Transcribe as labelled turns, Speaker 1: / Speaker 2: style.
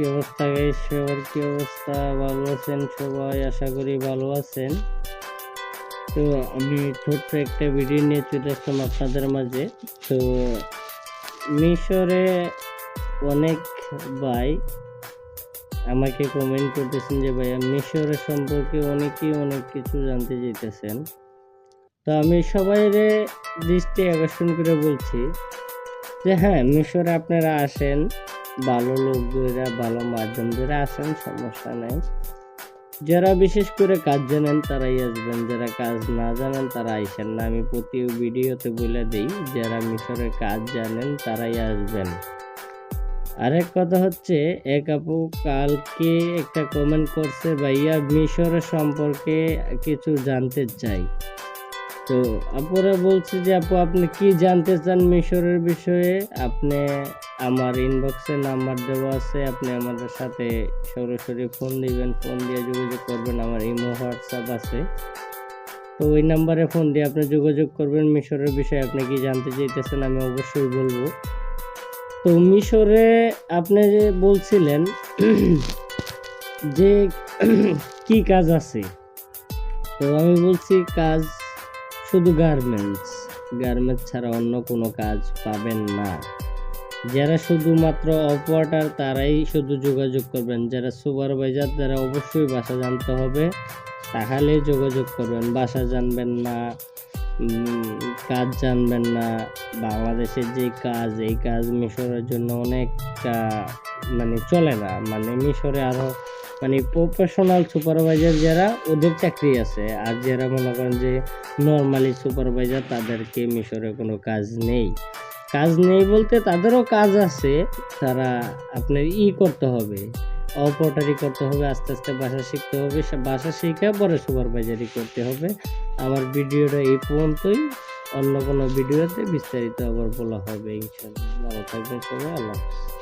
Speaker 1: কি অবস্থা গাইস? সবার কি অবস্থা? ভালো আছেন সবাই? আশা করি ভালো আছেন। তো আমি ছোট্ট একটা ভিডিও নিয়ে চলে আসলাম আপনাদের মাঝে। তো মিশরে অনেক ভাই আমাকে কমেন্ট করতেছেন যে ভাইয়া মিশরের সম্পর্কে অনেকেই অনেক কিছু জানতে চাইতেছেন। তো আমি সবাইরে দৃষ্টি আকর্ষণ করে বলছি যে হ্যাঁ, মিশরে আপনারা আসেন, ভালো লোক ধরে ভালো মাধ্যম ধরে আসেন, সমস্যা নাই। যারা বিশেষ করে কাজ জানেন তারাই আসবেন, যারা কাজ না জানেন তারা আইসেন না। আমি প্রতি ভিডিওতে বলে দিই, যারা মিশরের কাজ জানেন তারাই আসবেন। আরেক কথা হচ্ছে, এক আপু কালকে একটা কমেন্ট করছে, ভাইয়া মিশরের সম্পর্কে কিছু জানতে চাই। তো আপুরা বলছে যে আপু আপনি কি জানতে চান মিশরের বিষয়ে? আপনি আমার ইনবক্সে নাম্বার দেওয়া আছে, আপনি আমাদের সাথে সরাসরি ফোন দিবেন, ফোন দিয়ে যোগাযোগ করবেন। আমার ইমো হোয়াটসঅ্যাপ আছে, তো ওই নাম্বারে ফোন দিয়ে আপনি যোগাযোগ করবেন। মিশরের বিষয়ে আপনি কি জানতে চাইতেছেন আমি অবশ্যই বলবো। তো মিশরে আপনি যে বলছিলেন যে কি কাজ আছে, তো আমি বলছি কাজ শুধু গার্মেন্টস ছাড়া অন্য কোনো কাজ পাবেন না। যারা শুধুমাত্র অপারেটর তারাই শুধু যোগাযোগ করবেন। যারা সুপারভাইজার তারা অবশ্যই ভাষা জানতে হবে, তাহলে যোগাযোগ করবেন। ভাষা জানবেন না, কাজ জানবেন না, বাংলাদেশের যে কাজ, এই কাজ মিশরের জন্য অনেকটা চলে না। মিশরে আরও প্রফেশনাল সুপারভাইজার যারা, ওদের চাকরি আছে। আর যারা মনে করেন যে নর্মালি সুপারভাইজার, তাদেরকে মিশরে কোনো কাজ নেই। কাজ নেই বলতে তাদেরও কাজ আছে, তারা আপনার করতে হবে, অপারেটরি করতে হবে, আস্তে আস্তে ভাষা শিখতে হবে, ভাষা শিখে পরে সুপারভাইজারি করতে হবে। আমার ভিডিওটা এই পর্যন্তই, অন্য কোনো ভিডিওতে বিস্তারিত আবার বলা হবে ইনশাআল্লাহ। ভালো থাকবেন সবাই, আল্লাহ হাফেজ।